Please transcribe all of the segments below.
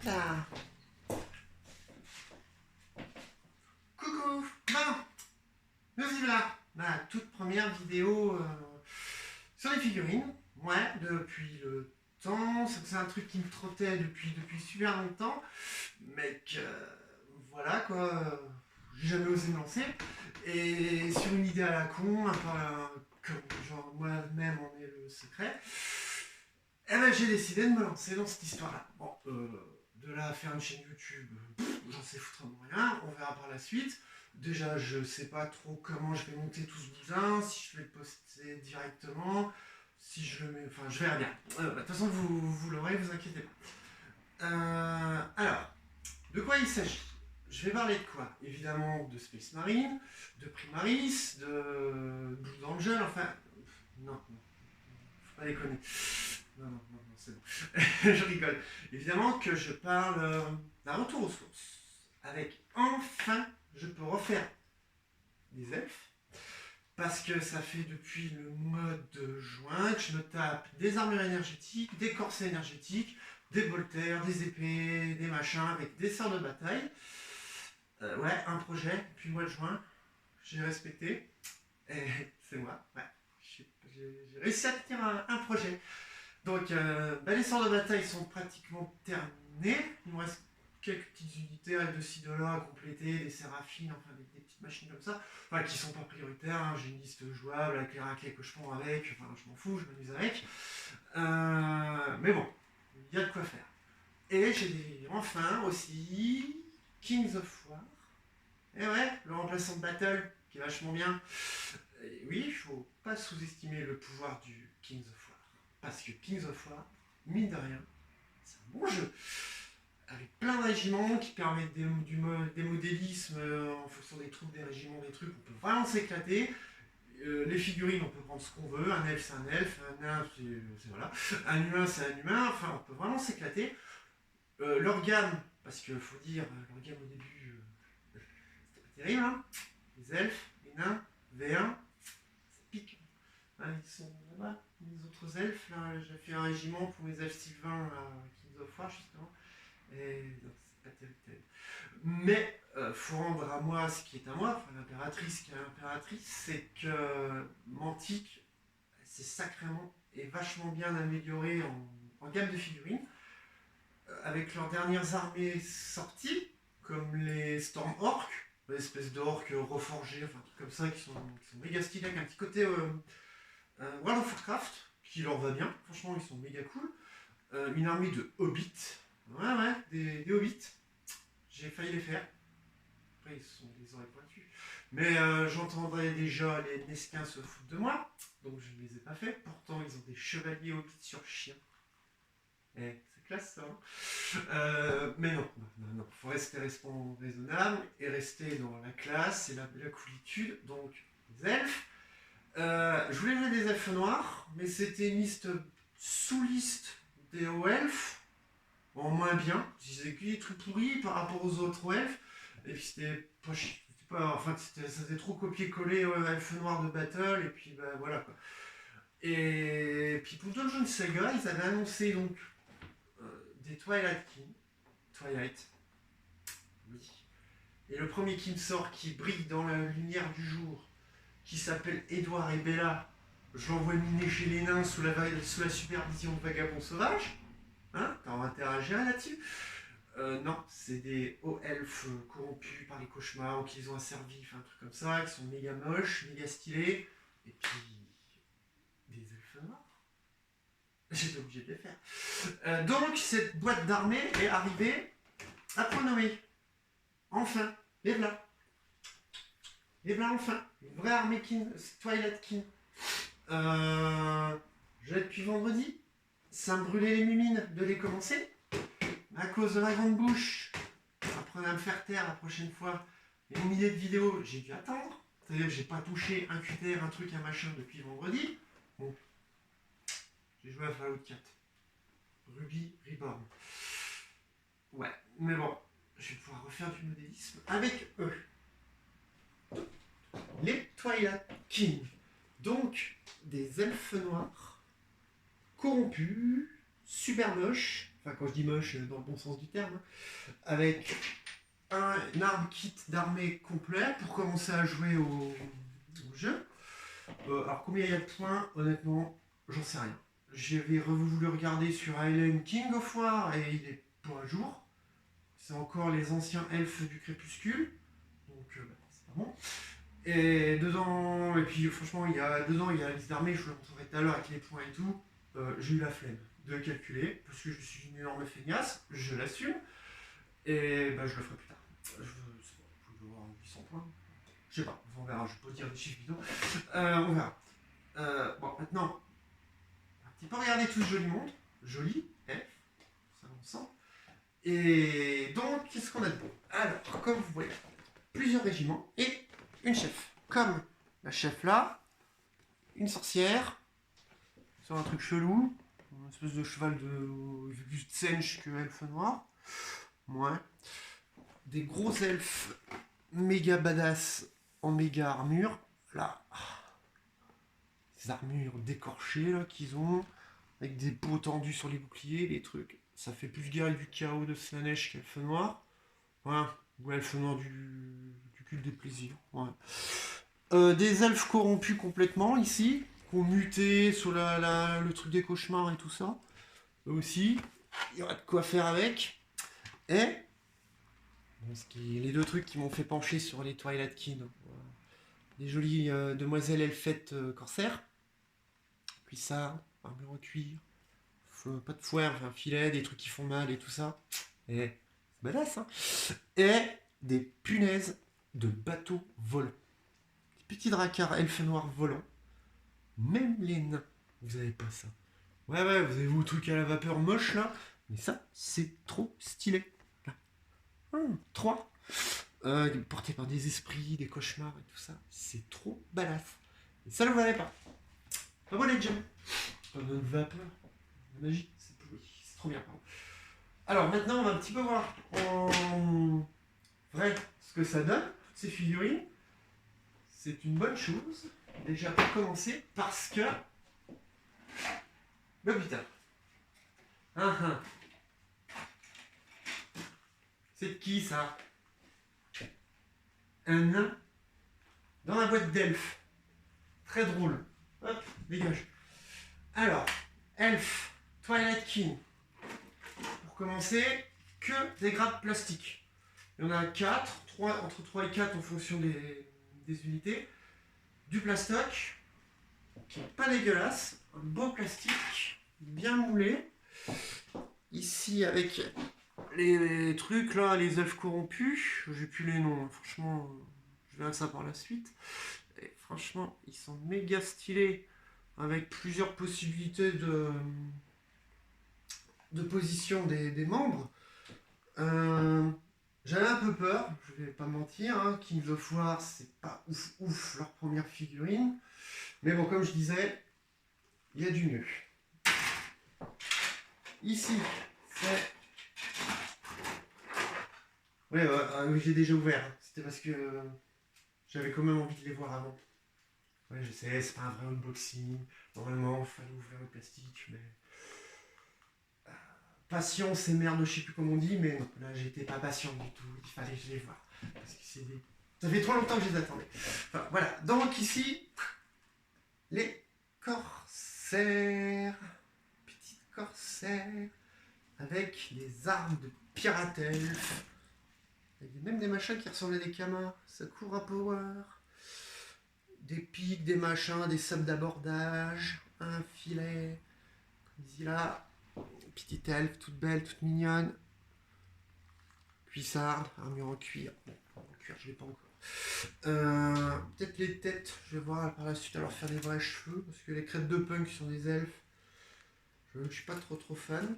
Là. Coucou. Bon, nous y voilà. Ma toute première vidéo sur les figurines. Ouais, depuis le temps. C'est un truc qui me trottait depuis super longtemps. Mais que, voilà quoi. J'ai jamais osé me lancer. Et sur une idée à la con, un peu comme genre moi-même en est le secret. Eh ben, j'ai décidé de me lancer dans cette histoire-là. Bon, de là à faire une chaîne YouTube, j'en sais foutrement rien, on verra par la suite. Déjà, je sais pas trop comment je vais monter tout ce bousin, si je vais le poster directement, si je le mets. Enfin, je verrai bien. De toute façon, vous l'aurez, vous inquiétez pas. Alors, de quoi il s'agit? Je vais parler de quoi? Évidemment de Space Marine, de Primaris, de Blue Angel, enfin. Non, faut pas déconner. Non, c'est bon. Je rigole. Évidemment que je parle d'un retour aux sources. Avec enfin, je peux refaire des elfes. Parce que ça fait depuis le mois de juin que je me tape des armures énergétiques, des corsets énergétiques, des bolters, des épées, des machins avec des sorts de bataille. Ouais, un projet depuis le mois de juin. J'ai respecté. Et c'est moi. Ouais. J'ai réussi à tenir un projet. Donc, les sorts de bataille sont pratiquement terminés. Il me reste quelques petites unités avec de ci, de là à compléter, des séraphines, enfin des petites machines comme ça, enfin, qui sont pas prioritaires. Hein. J'ai une liste jouable avec les raclets que je prends avec, enfin je m'en fous, je m'amuse avec. Mais bon, il y a de quoi faire. Et j'ai enfin aussi Kings of War. Et ouais, le remplaçant de Battle, qui est vachement bien. Et oui, il faut pas sous-estimer le pouvoir du Kings of War. Parce que Kings of War, mine de rien, c'est un bon jeu. Avec plein de régiments qui permettent des modélismes en fonction des troupes, des régiments, des trucs. On peut vraiment s'éclater. Les figurines, on peut prendre ce qu'on veut. Un elfe, c'est un elfe. Un nain, c'est voilà. Un humain, c'est un humain. Enfin, on peut vraiment s'éclater. Leur gamme, parce qu'il faut dire, leur gamme au début, c'était pas terrible. Hein. Les elfes, les nains, V1, ça pique. Ah, ils sont là-bas, les autres elfes. Là, j'ai fait un régiment pour mes elfes sylvains à Kings of War, justement. Et non, c'est pas terrible. Mais faut rendre à moi ce qui est à moi, enfin l'impératrice qui est l'impératrice, c'est que Mantic, c'est sacrément et vachement bien amélioré en gamme de figurines. Avec leurs dernières armées sorties, comme les Storm Orcs, l'espèce d'orques reforgés, enfin trucs comme ça, qui sont méga stylés, avec un petit côté World of Warcraft, qui leur va bien, franchement ils sont méga cool. Une armée de hobbits, ouais, des hobbits, j'ai failli les faire. Après ils sont les oreilles pointues. Mais j'entendrais déjà les Nesquins se foutre de moi, donc je ne les ai pas fait. Pourtant ils ont des chevaliers hobbits sur chien. Eh, c'est classe ça. Hein. Mais non, faut rester raisonnable et rester dans la classe et la coolitude. Donc, les elfes. Je voulais jouer des elfes noirs, mais c'était une liste sous-liste des hauts elfes, en moins bien. Je disais que des trucs pourris par rapport aux autres elfes, et puis c'était pas chiant. Enfin, ça faisait trop copier-coller elfes noirs de battle, et puis bah voilà quoi. Et puis pour Dungeon Saga, ils avaient annoncé donc des Twilight King. Twilight. Oui. Et le premier qui me sort, qui brille dans la lumière du jour, qui s'appelle Edouard et Bella, je l'envoie miner chez les nains sous la supervision de Vagabond Sauvage. Hein? T'as interagir là-dessus? Non, c'est des hauts elfes corrompus par les cauchemars ou qui les ont asservis, enfin un truc comme ça, qui sont méga moches, méga stylés, et puis des elfes noirs. J'étais obligé de les faire. Donc, cette boîte d'armée est arrivée à point nommé. Enfin, vive là. Vive là enfin. Une vraie armée King, Twilight King. Je l'ai depuis vendredi. Ça me brûlait les mumines de les commencer. À cause de la grande bouche. Apprenez à me faire taire la prochaine fois. Et une idée de vidéo, j'ai dû attendre. C'est-à-dire que j'ai pas touché un QTR, un truc, un machin depuis vendredi. Bon. J'ai joué à Fallout 4. Ruby Reborn. Ouais, mais bon, je vais pouvoir refaire du modélisme avec eux. Les Twilight King. Donc, des elfes noirs, corrompus, super moches. enfin quand je dis moche, dans le bon sens du terme, hein, avec un arme kit d'armée complet pour commencer à jouer au jeu. Alors combien il y a de points, honnêtement, j'en sais rien. J'avais voulu regarder sur Island King of War et il est pas à jour. C'est encore les anciens elfes du crépuscule. Donc c'est pas bon. Et dedans, et puis franchement, dedans il y a la liste d'armée, je vous la montrerai tout à l'heure avec les points et tout. J'ai eu la flemme de calculer, parce que je suis une énorme feignasse, je l'assume. Et je le ferai plus tard. Je sais pas, je dois avoir 800 points. Je sais pas, on verra, je peux dire des chiffres vidéo. On verra. Bon, maintenant, un petit peu regarder tout ce joli monde. Joli, F, ça on sent. Et donc, qu'est-ce qu'on a de beau? Alors, comme vous voyez, plusieurs régiments et une chef. Comme la chef là, une sorcière, sur un truc chelou, une espèce de cheval de plus de Tsench que elfe noir. Ouais. Des gros elfes méga badass en méga armure. Là, ces armures décorchées là qu'ils ont, avec des peaux tendues sur les boucliers, les trucs. Ça fait plus guerre du chaos de Slanesh qu'elfe noir. Voilà. Ou elfe noir du culte des plaisirs. Ouais. Des elfes corrompus complètement ici, qui ont muté sur le truc des cauchemars et tout ça. Eux aussi, il y aura de quoi faire avec. Et les deux trucs qui m'ont fait pencher sur les Twilight Kin. Des jolies demoiselles elfettes corsaires. Puis ça, armure en cuir. Pas de fouet, un filet, des trucs qui font mal et tout ça. Et c'est badass, hein. Et des punaises de bateaux volants. Des petits dracars elfes noirs volants. Même les nains, vous avez pas ça. Ouais, vous avez vos trucs à la vapeur moche là. Mais ça, c'est trop stylé. 3. Porté par des esprits, des cauchemars et tout ça. C'est trop badass. Et ça, vous l'avez pas. Pas bon les gemmes. Pas de vapeur. Magique. C'est trop bien. Pardon. Alors maintenant, on va un petit peu voir en vrai ce que ça donne, toutes ces figurines. C'est une bonne chose. Déjà pour commencer, parce que... Oh putain. C'est de qui ça? Un nain dans la boîte d'elfe. Très drôle. Hop, dégage. Alors, elfe, Twilight King. Pour commencer, que des grappes plastiques. Il y en a 4, entre 3 et 4 en fonction des unités. Du plastoc, qui n'est pas dégueulasse. Un beau plastique, bien moulé. Ici, avec les trucs là, les elfes corrompus. J'ai plus les noms, hein. Franchement, je verrai ça par la suite. Et franchement, ils sont méga stylés. Avec plusieurs possibilités de position des membres. J'avais un peu peur, je vais pas mentir, hein, King of War, c'est pas ouf leur première figurine. Mais bon, comme je disais, il y a du mieux. Ici, c'est... Ouais, j'ai déjà ouvert. Hein. C'était parce que j'avais quand même envie de les voir avant. Ouais, je sais, c'est pas un vrai unboxing. Normalement, il fallait ouvrir le plastique, mais... Patience et merde, je sais plus comment on dit, mais non, là j'étais pas patient du tout, il fallait que je les vois. Parce que ça fait trop longtemps que je les attendais. Enfin, voilà, donc ici, les corsaires. Petites corsaires. Avec les armes de pirate elfe. Il y a même des machins qui ressemblent à des camas. Ça court à power. Des pics, des machins, des sables d'abordage. Un filet. Comme ici là. Petite elfe, toute belle, toute mignonne. Cuissarde, armure en cuir. Bon, en cuir, je l'ai pas encore. Peut-être les têtes, je vais voir par la suite à leur faire des vrais cheveux. Parce que les crêtes de punk sont des elfes. Je suis pas trop fan.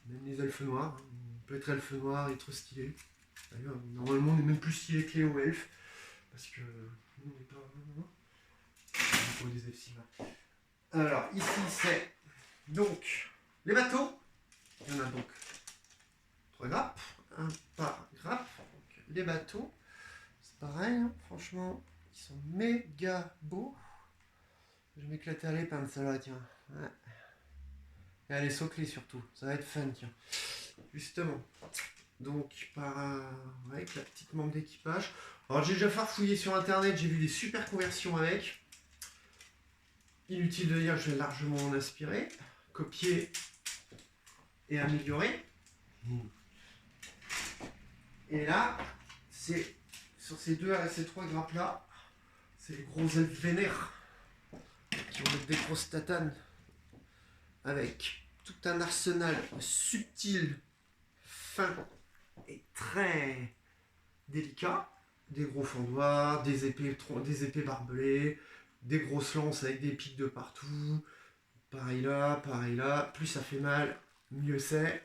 Même les elfes noirs. Hein. On peut être elfe noir et trop stylé. D'ailleurs, normalement, on est même plus stylé que les hauts elfes. Parce que nous, on n'est pas. On est des elfes si mal. Alors, ici, c'est donc les bateaux. Il y en a donc 3 grappes. Un par grappe. Donc, les bateaux. C'est pareil, hein. Franchement, ils sont méga beaux. Je vais m'éclater à les peindre, celle-là, tiens. Ouais. Et à les socler surtout. Ça va être fun, tiens. Justement. Donc, avec la petite membre d'équipage. Alors, j'ai déjà farfouillé sur internet, j'ai vu des super conversions avec. Inutile de dire, je vais largement en inspirer, copier et améliorer. Et là, c'est sur ces trois grappes là, c'est les gros elfes vénères qui vont mettre des grosses tatanes avec tout un arsenal subtil, fin et très délicat. Des gros fendoirs, des épées barbelées, des grosses lances avec des pics de partout. Pareil là. Plus ça fait mal, mieux c'est.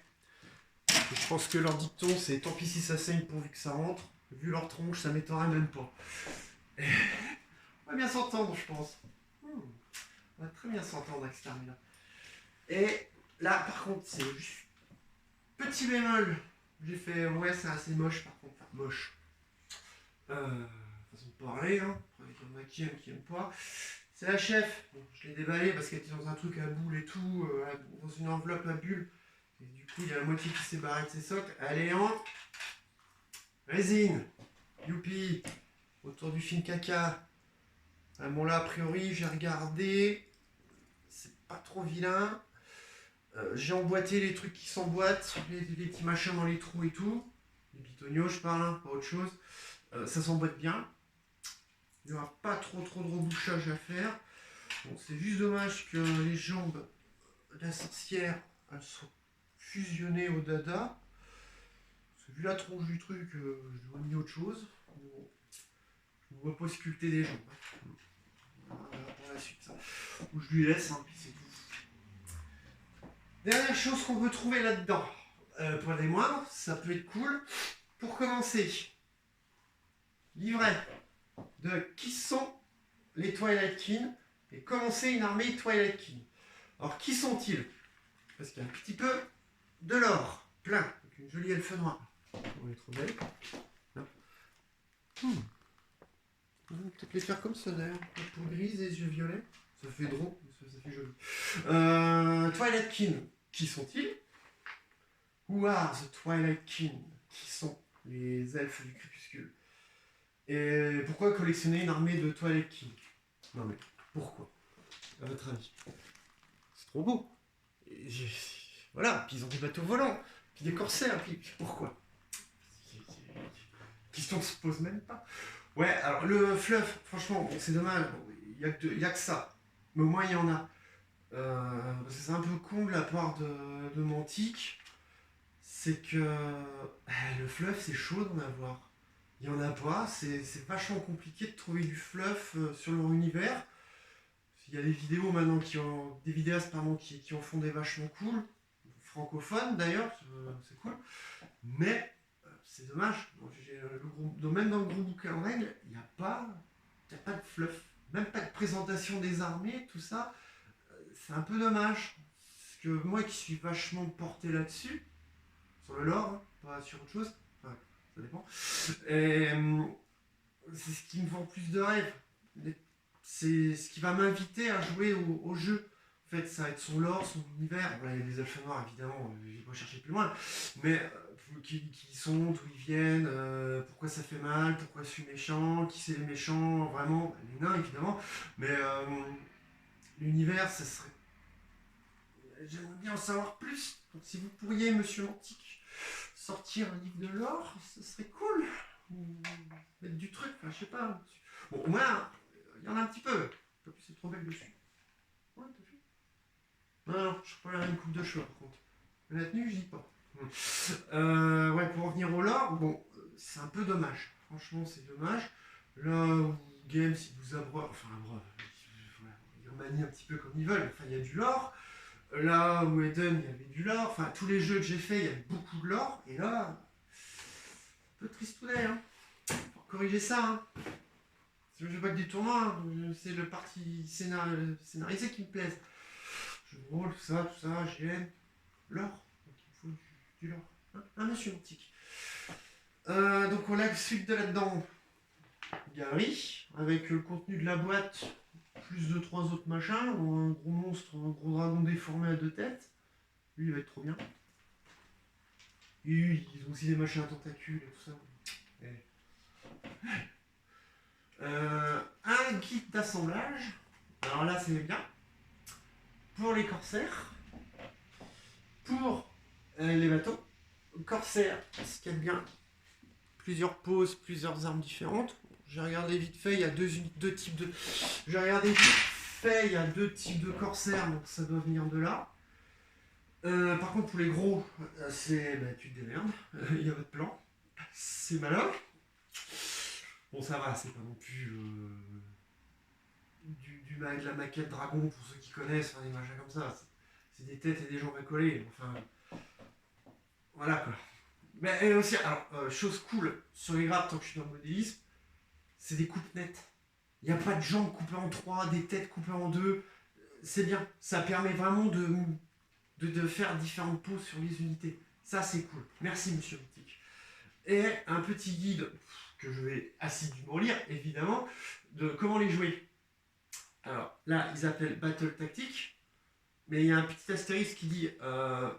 Je pense que leur dicton, c'est tant pis si ça saigne pourvu que ça rentre. Vu leur tronche, ça m'étonnerait même pas. On va bien s'entendre, je pense. On va très bien s'entendre avec cette armée-là. Et là, par contre, c'est juste petit bémol. J'ai fait, ouais, c'est assez moche par contre. Enfin, moche. Façon de parler, hein. Il y en a qui aiment pas. C'est la chef. Bon, je l'ai déballée parce qu'elle était dans un truc à boule et tout, dans une enveloppe à bulles. Et du coup, il y a la moitié qui s'est barrée de ses socles. Elle est en résine. Youpi. Autour du film caca. Bon là, a priori, j'ai regardé. C'est pas trop vilain. J'ai emboîté les trucs qui s'emboîtent, les petits machins dans les trous et tout. Les bitonios, je parle, hein, pas autre chose. Ça s'emboîte bien. Il n'y aura pas trop de rebouchage à faire. Bon, c'est juste dommage que les jambes de la sorcière, elles sont fusionnées au dada. Parce que vu la tronche du truc, je dois mis autre chose. Bon, je ne vois pas sculpter des jambes. Voilà, pour la suite, ça. Ou je lui laisse, hein, puis c'est tout. Dernière chose qu'on peut trouver là-dedans, pour les moindres, ça peut être cool. Pour commencer, livret de qui sont les Twilight Kin et commencer une armée Twilight Kin. Alors qui sont-ils? Parce qu'il y a un petit peu de l'or, plein, avec une jolie elfe noire. On est trop belle. On va peut-être les faire comme ça d'ailleurs. La peau grise et les yeux violets. Ça fait drôle, ça fait joli. Twilight Kin, qui sont-ils? Who are the Twilight Kin? Qui sont les elfes du crépuscule? Et pourquoi collectionner une armée de Twilight Kin? Non mais, pourquoi? À votre avis? C'est trop beau. Voilà, puis ils ont des bateaux volants, puis des corsaires, puis pourquoi? Question ne se pose même pas. Ouais, alors le fluff, franchement, bon, c'est dommage, il y a que ça. Mais au moins il y en a. C'est un peu con de la part de Mantic. C'est que le fluff, c'est chaud d'en avoir. Il n'y en a pas, c'est vachement compliqué de trouver du fluff sur leur univers. Il y a des vidéos maintenant des vidéastes qui en font des vachement cool, francophones d'ailleurs, c'est cool. Mais c'est dommage. Même dans le gros bouquin en règle, il n'y a pas de fluff, même pas de présentation des armées, tout ça. C'est un peu dommage. Parce que moi qui suis vachement porté là-dessus, sur le lore, hein, pas sur autre chose, enfin, ça dépend. Et c'est ce qui me vend plus de rêves. C'est ce qui va m'inviter à jouer au jeu. En fait, ça va être son lore, son univers. Bon, là, il y a des elfes noirs, évidemment, je vais pas chercher plus loin. Mais qui ils sont, d'où ils viennent, pourquoi ça fait mal, pourquoi je suis méchant, qui c'est les méchants, vraiment, les nains, évidemment. Mais l'univers, ça serait... J'aimerais bien en savoir plus. Donc si vous pourriez, monsieur Mantic, sortir un livre de lore, ça serait cool. Ou mettre du truc, enfin, je sais pas. Bon, au moins, il y en a un petit peu. C'est trop belle dessus. Ouais, t'as vu? Non, je prends la même coupe de cheveux par contre. La tenue, je dis pas. Ouais, pour revenir au lore, bon, c'est un peu dommage. Franchement, c'est dommage. Là où Games, il vous abreuve, ils remanient un petit peu comme ils veulent. Enfin, il y a du lore. Là où Eden, il y avait du lore. Enfin, tous les jeux que j'ai fait, il y a beaucoup de lore. Et là, un peu tristounet, hein. Faut corriger ça, hein. Je veux pas que des tournois, hein. C'est le parti scénarisé qui me plaise. Jeu de rôle, tout ça, GN. L'or. Donc il faut du lore. Hein, monsieur Mantic. Donc on a la suite de là-dedans. Galerie, avec le contenu de la boîte, plus de 3 autres machins, un gros monstre, un gros dragon déformé à 2 têtes, Lui, il va être trop bien. Et ils ont aussi des machins à tentacules et tout ça. Un kit d'assemblage. Alors là, c'est bien. Pour les corsaires. Pour les bateaux. Corsaire, ce qu'il y a de bien. Plusieurs poses, plusieurs armes différentes. J'ai regardé vite fait, il y a deux types de... J'ai regardé vite fait, il y a deux types de corsaires, donc ça doit venir de là. Par contre, pour les gros, c'est... Bah, tu te démerdes, il y a votre plan. C'est malin. Bon, ça va, c'est pas non plus... de la maquette dragon, pour ceux qui connaissent, enfin, des machins comme ça. C'est des têtes et des jambes à coller, enfin... Voilà, quoi. Mais aussi, alors, chose cool, sur les grappes, tant que je suis dans le modélisme, c'est des coupes nettes. Il n'y a pas de jambes coupées en 3, des têtes coupées en 2. C'est bien. Ça permet vraiment de faire différentes poses sur les unités. Ça, c'est cool. Merci, monsieur Boutique. Et un petit guide que je vais assidûment lire, évidemment, de comment les jouer. Alors, là, ils appellent Battle Tactique, mais il y a un petit astérisque qui dit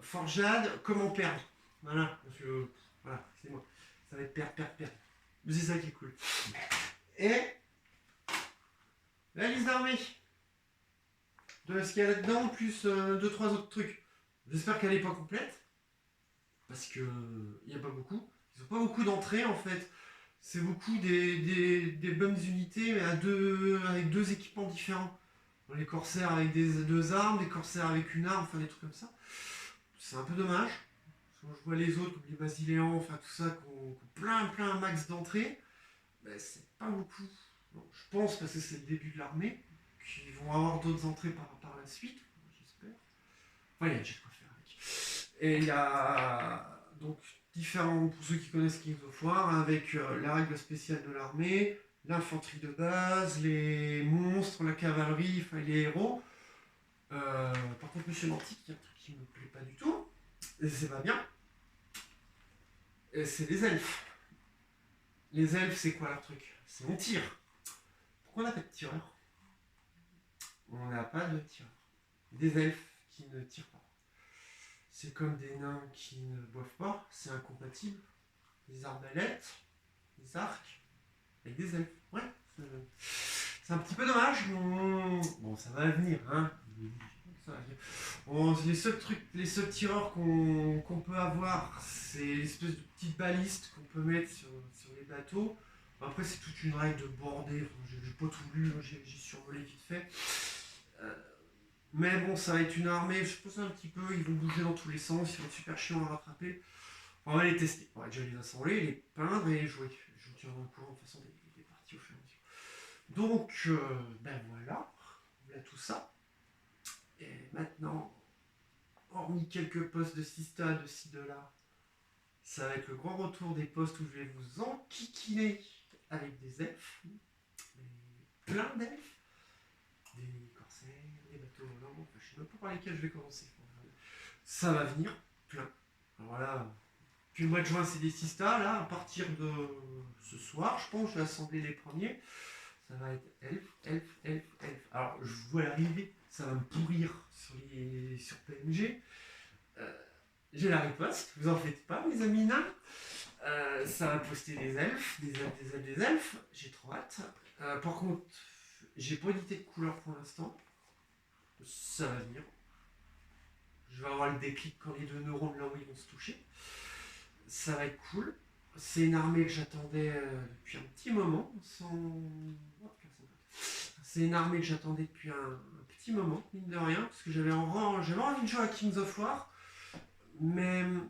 Forjade, comment perdre. Voilà, parce que, voilà, c'est moi. Ça va être perdre. C'est ça qui est cool. Et la liste d'armée de ce qu'il y a là-dedans, plus 2-3 autres trucs. J'espère qu'elle n'est pas complète, parce que il n'y a pas beaucoup. Ils n'ont pas beaucoup d'entrées en fait. C'est beaucoup des bonnes unités, mais avec deux équipements différents. Les corsaires avec deux armes, des corsaires avec une arme, enfin des trucs comme ça. C'est un peu dommage. Quand je vois les autres, comme les basiléans, enfin tout ça, qui ont plein max d'entrées, ben, c'est pas beaucoup. Bon, je pense, parce que c'est le début de l'armée, qu'ils vont avoir d'autres entrées par la suite, j'espère. Enfin, il y a déjà quoi faire avec. Et il y a donc différents, pour ceux qui connaissent Kings of War, avec la règle spéciale de l'armée, l'infanterie de base, les monstres, la cavalerie, enfin les héros. Par contre, Monsieur Mantic, il y a un truc qui me plaît pas du tout, et c'est pas bien. Et c'est les elfes. Les elfes, c'est quoi leur truc? C'est on tire. Pourquoi on n'a pas de tireur? On n'a pas de tireur. Des elfes qui ne tirent pas. C'est comme des nains qui ne boivent pas, c'est incompatible. Des arbalètes, des arcs, avec des elfes. Ouais, c'est un petit peu dommage. Bon, ça va venir, hein. Ça va venir. Bon, les seuls tireurs qu'on peut avoir, c'est l'espèce de petites balistes qu'on peut mettre sur les bateaux. Après, c'est toute une règle de bordée. Enfin, j'ai pas tout lu, j'ai survolé vite fait. Mais bon, ça va être une armée, je pense un petit peu, ils vont bouger dans tous les sens, ils vont être super chiants à rattraper. On va les tester, on va déjà les assembler, les peindre et les jouer. Je vous tiendrai au courant de toute façon des parties au fur et à mesure. Donc, ben voilà tout ça. Et maintenant, hormis quelques postes de Sista, de ci, de là, ça va être le grand retour des postes où je vais vous enquiquiner avec des elfes, plein d'elfes, des corsaires, des bateaux volants, enfin, je ne sais même pas par lesquels je vais commencer. Ça va venir, plein. Alors là, puis le mois de juin, c'est des Sista, là, à partir de ce soir, je pense, je vais assembler les premiers. Ça va être elf. Alors, je vois l'arrivée, ça va me pourrir sur PNG. J'ai la riposte, vous en faites pas, mes amis nains. Ça va poster des elfes. J'ai trop hâte. Par contre, j'ai pas d'édité de couleur pour l'instant. Ça va venir. Je vais avoir le déclic quand les deux neurones là où ils vont se toucher. Ça va être cool. C'est une armée que j'attendais depuis un petit moment. C'est une armée que j'attendais depuis un petit moment, mine de rien, parce que j'avais envie de jouer à Kings of War. Mais bon,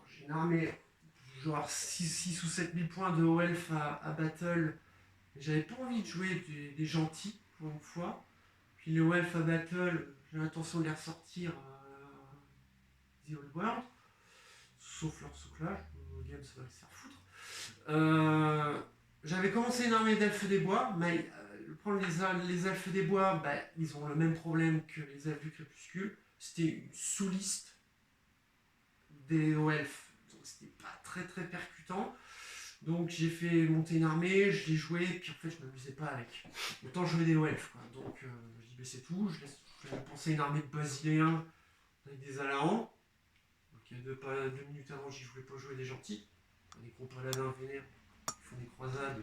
j'ai une armée genre 6 ou 7 000 points de Elf à Battle. J'avais pas envie de jouer des gentils pour une fois. Puis les Elf à Battle, j'ai l'intention de les ressortir à The Old World. Sauf leur souclage, le game ça va se faire foutre. J'avais commencé une armée d'elfes des bois, mais le problème les elfes des bois, bah, ils ont le même problème que les elfes du crépuscule. C'était une sous-liste des elfes, donc c'était pas très percutant. Donc j'ai fait monter une armée, je l'ai joué, puis en fait je m'amusais pas avec. Autant jouer des elfes, quoi. Donc je dis bah, c'est tout, je vais penser à une armée de basiléens avec des alarans. Pas 2 minutes avant, j'y voulais pas jouer des gentils. Les gros paladins vénères, ils font des croisades.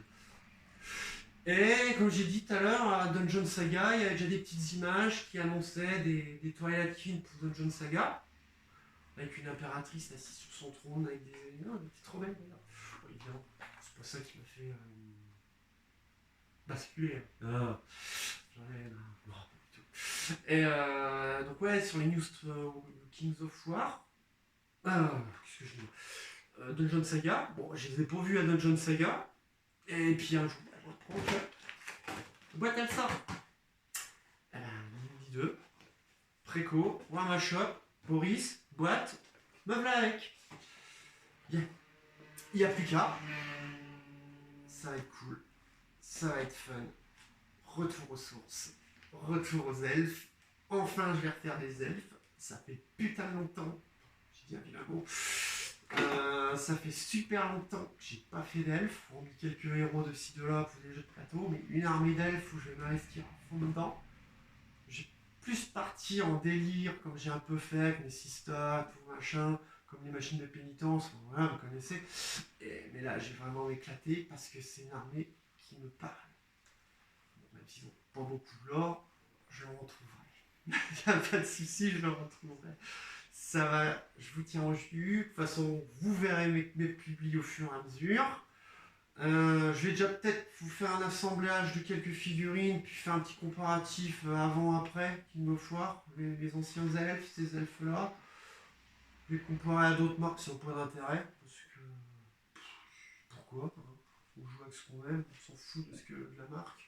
Et comme j'ai dit tout à l'heure, à Dungeon Saga, il y avait déjà des petites images qui annonçaient des Twilight King pour Dungeon Saga, avec une impératrice assise sur son trône, avec des... Non, elle était trop belle d'ailleurs. Évidemment, c'est pas ça qui m'a fait basculer. Ah, j'en ai... Non, pas du tout. Et donc ouais, sur les news Kings of War, qu'est-ce que je dis, Dungeon Saga, bon, je les ai pas vus à Dungeon Saga, et puis un jour, je reprends que boîte elle sort. Midi 2, Préco, Warma Shop, Boris, boîte, me voilà avec. Bien. Il n'y a plus qu'à. Ça va être cool, ça va être fun. Retour aux sources, retour aux elfes. Enfin, je vais refaire des elfes. Ça fait putain de longtemps. J'ai dit un vilain mot. Ça fait super longtemps que j'ai pas fait d'elfes, hormis quelques héros de ci de là pour des jeux de plateau, mais une armée d'elfes où je vais m'investir à fond dedans. J'ai plus parti en délire comme j'ai un peu fait avec mes sistats, tout machin, comme les machines de pénitence, voilà, vous connaissez. Mais là, j'ai vraiment éclaté parce que c'est une armée qui me parle. Même s'ils n'ont pas beaucoup de lore, je le retrouverai. Il n'y a pas de souci, je le retrouverai. Ça va, je vous tiens en jus. De toute façon, vous verrez mes publis au fur et à mesure. Je vais déjà peut-être vous faire un assemblage de quelques figurines, puis faire un petit comparatif avant-après, King of War, les anciens elfes, ces elfes-là. Je vais comparer à d'autres marques si on n'a pas d'intérêt, parce que... pourquoi hein. On joue avec ce qu'on aime, on s'en fout de la marque.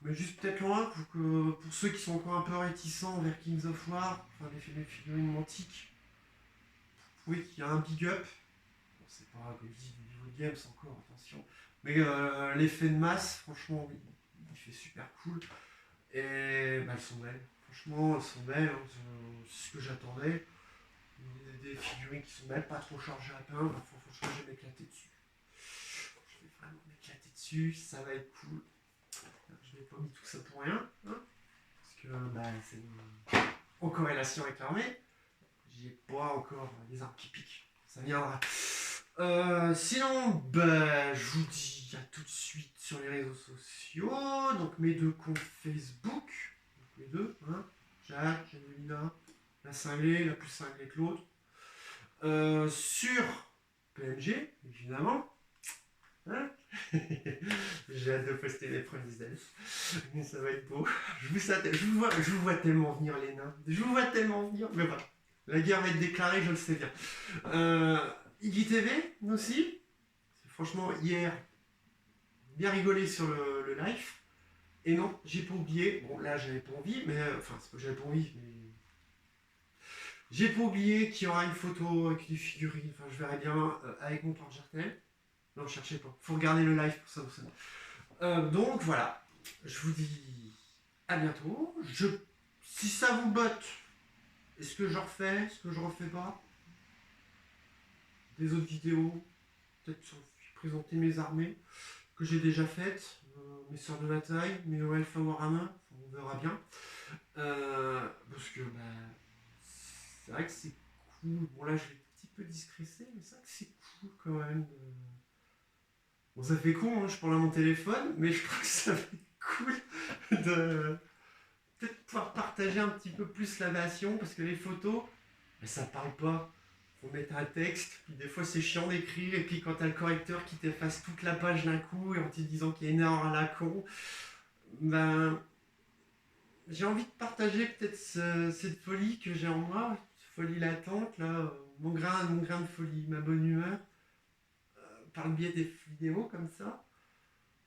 Mais juste peut-être loin, pour ceux qui sont encore un peu réticents vers Kings of War, enfin les figurines mantiques, vous pouvez qu'il y a un big up. Bon, c'est pas comme je dis du niveau de games encore, attention. Mais l'effet de masse, franchement, il fait super cool. Et bah, elles sont belles. Franchement, elles sont belles. Hein, c'est ce que j'attendais. Des figurines qui sont belles, pas trop chargées à peindre. Franchement, je vais m'éclater dessus. Je vais vraiment m'éclater dessus, ça va être cool. Je n'ai pas mis tout ça pour rien, hein, parce que bah, c'est en corrélation avec l'armée. J'y ai pas encore les armes qui piquent, ça viendra. Sinon, bah, je vous dis à tout de suite sur les réseaux sociaux, donc mes 2 comptes Facebook, donc les 2, hein, Jacques, Janelina, la cinglée, la plus cinglée que l'autre. Sur PNG, évidemment. Hein. J'ai hâte de poster les premiers elfes. Mais ça va être beau. Je vous vois tellement venir les nains. Je vous vois tellement venir. Mais voilà. La guerre va être déclarée, je le sais bien. Iggy TV aussi. Franchement, hier, bien rigolé sur le live. Et non, j'ai pas oublié. Bon, là, j'avais pas envie, mais. Enfin, c'est pas que j'avais pas envie, mais. J'ai pas oublié qu'il y aura une photo avec des figurines. Enfin, je verrai bien avec mon porte-jartel. Non, cherchez pas. Faut regarder le live pour ça aussi. Donc voilà. Je vous dis à bientôt. Si ça vous botte, est-ce que je refais, est-ce que je refais pas des autres vidéos, peut-être sur présenter mes armées que j'ai déjà faites, mes sœurs de bataille, mes Elfa Warhammer, on verra bien. Parce que bah, c'est vrai que c'est cool. Bon là je vais un petit peu discrécer, mais c'est vrai que c'est cool quand même. Bon, ça fait con, hein, je parle à mon téléphone, mais je crois que ça fait cool de peut-être pouvoir partager un petit peu plus la nation, parce que les photos, ben, ça parle pas. Faut mettre un texte, puis des fois c'est chiant d'écrire, et puis quand t'as le correcteur qui t'efface toute la page d'un coup, et en te disant qu'il y a une erreur à la con, ben j'ai envie de partager peut-être cette folie que j'ai en moi, cette folie latente, là, mon grain de folie, ma bonne humeur, par le biais des vidéos comme ça,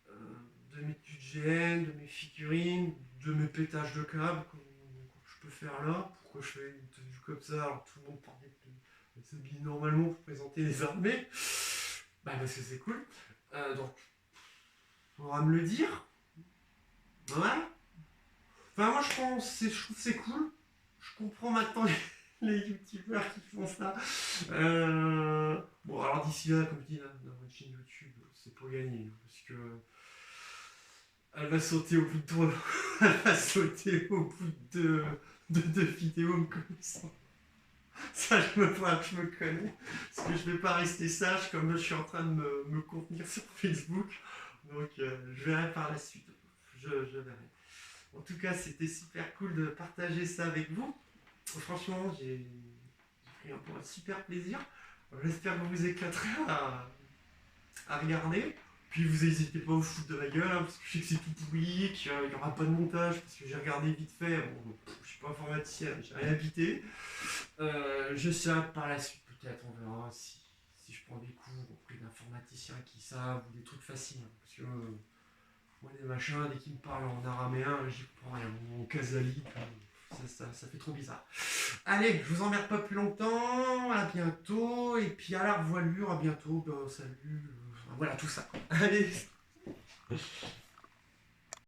de mes QGN, de mes figurines, de mes pétages de câbles que je peux faire là. Pourquoi je fais une tenue comme ça alors tout le monde parlait de s'habiller normalement pour présenter les armées? Bah parce que c'est cool. Donc, faudra me le dire. Ouais. Enfin moi je trouve que c'est cool. Je comprends maintenant les youtubeurs qui font ça. Bon alors d'ici là, comme je dis, dans votre chaîne YouTube, c'est pas gagné. Parce que elle va sauter au bout de 3. Elle va sauter au bout de 2 vidéos me connaissant. Ça, voilà, je me connais. Parce que je vais pas rester sage comme je suis en train de me contenir sur Facebook. Donc, je verrai par la suite. Je verrai. En tout cas, c'était super cool de partager ça avec vous. Franchement, j'ai pris un super plaisir. J'espère que vous vous éclaterez à regarder. Puis vous n'hésitez pas à vous foutre de la gueule, hein, parce que je sais que c'est tout pourri, qu'il n'y aura pas de montage, parce que j'ai regardé vite fait. Bon, je suis pas informaticien, j'ai rien habité. Je sais par la suite, peut-être, on verra si je prends des cours auprès d'informaticiens qui savent, ou des trucs faciles. Hein, parce que moi, des machins, dès qu'ils me parlent en araméen, j'y comprends rien. En casali, ça fait trop bizarre. Allez, je vous emmerde pas plus longtemps, à bientôt, et puis à la revoilure, à bientôt, salut, voilà tout ça. Allez